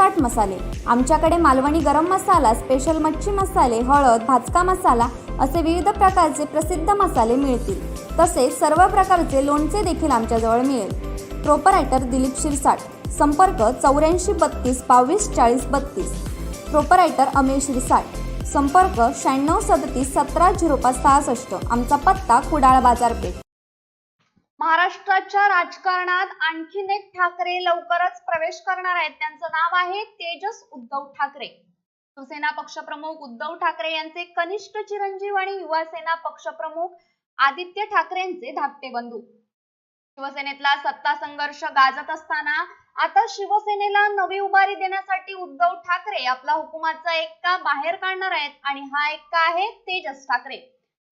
160 मसाले। आमच्याकडे मालवणी गरम मसाला, स्पेशल मच्छी मसाले, हळद, भाजका मसाला असे विविध प्रकारचे प्रसिद्ध मसाले मिळतील। तसेच सर्व प्रकारचे लोणचे देखील आमच्याजवळ मिळेल। प्रोपरायटर दिलीप शिरसाट, संपर्क 84 32 22 40 32। प्रोपरायटर अमीर शिरसाट, संपर्क 96 37 17 05 66। आमचा पत्ता कुडाळ बाजारपेठ। महाराष्ट्राच्या राजकारणात आणखीन एक ठाकरे लवकरच प्रवेश करणार आहेत। त्यांचं नाव आहे तेजस उद्धव ठाकरे। शिवसेना पक्षप्रमुख उद्धव ठाकरे यांचे कनिष्ठ चिरंजीव आणि युवा सेना पक्षप्रमुख आदित्य ठाकरेंचे धाकटे बंधू। शिवसेनेतला सत्ता संघर्ष गाजत असताना आता शिवसेनेला नवी उभारी देण्यासाठी उद्धव ठाकरे आपला हुकुमाचा एक्का बाहेर काढणार आहेत आणि हा एक्का आहे तेजस ठाकरे।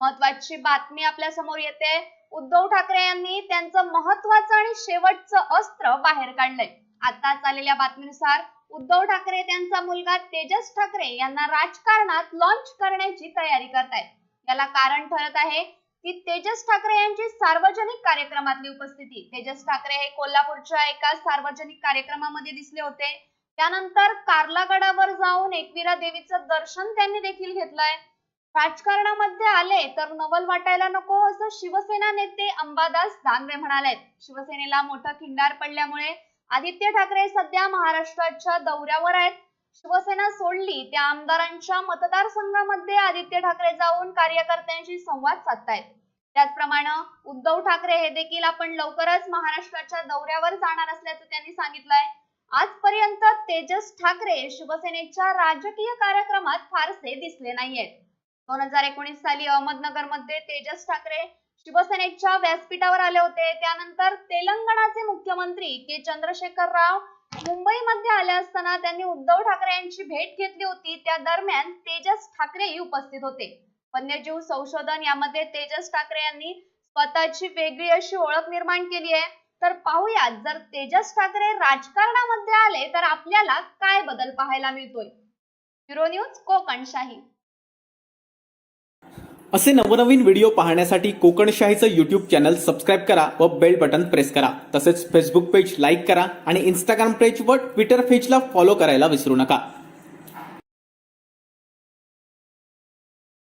महत्त्वाची बातमी आपल्या समोर येते। उद्धव ठाकरे यांनी त्यांचं महत्त्वाचं आणि शेवटचं अस्त्र बाहेर काढलंय। आताच आलेल्या बातमीनुसार उद्धव ठाकरे त्यांचा मुलगा तेजस ठाकरे यांना राजकारणात लॉन्च करण्याची तयारी करतायत। याला कारण ठरत आहे की तेजस ठाकरे यांची सार्वजनिक कार्यक्रमातली उपस्थिती। तेजस ठाकरे हे कोल्हापूरच्या एका सार्वजनिक कार्यक्रमामध्ये दिसले होते। त्यानंतर कार्लागडावर जाऊन एकविरा देवीचं दर्शन त्यांनी देखील घेतलंय। राजकारणामध्ये आले तर नवल वाटायला नको असं शिवसेना नेते अंबादास दानवे म्हणालेत। शिवसेनेला मोठा खिंडार पडल्यामुळे आदित्य ठाकरे सध्या महाराष्ट्राच्या दौऱ्यावर आहेत। शिवसेना सोडली त्या आमदारांच्या मतदारसंघामध्ये आदित्य ठाकरे जाऊन कार्यकर्त्यांशी संवाद साधतायत। त्याचप्रमाणे उद्धव ठाकरे हे देखील आपण लवकरच महाराष्ट्राच्या दौऱ्यावर जाणार असल्याचं त्यांनी सांगितलंय। आजपर्यंत तेजस ठाकरे शिवसेनेच्या राजकीय कार्यक्रमात फारसे दिसले नाहीयेत। 2019 साली अहमदनगरमध्ये तेजस ठाकरे शिवसेनेच्या व्यासपीठावर आले होते। त्यानंतर तेलंगणाचे मुख्यमंत्री के चंद्रशेखर राव मुंबईमध्ये आले असताना त्यांनी उद्धव ठाकरे यांची भेट घेतली होती। त्या दरम्यान तेजस ठाकरेही उपस्थित होते। वन्यजीव संशोधन यामध्ये तेजस ठाकरे यांनी स्वतःची वेगळी अशी ओळख निर्माण केली आहे। तर पाहूयात, जर तेजस ठाकरे राजकारणामध्ये आले तर आपल्याला काय बदल पाहायला मिळतोय। Bureau news Kokanshahi. असे नवनवीन व्हिडिओ पाहण्यासाठी कोकणशाहीचं यूट्यूब चॅनल सबस्क्राईब करा व बेल बटन प्रेस करा। तसेच फेसबुक पेज लाईक करा आणि इंस्टाग्राम पेज व ट्विटर पेजला फॉलो करायला विसरू नका।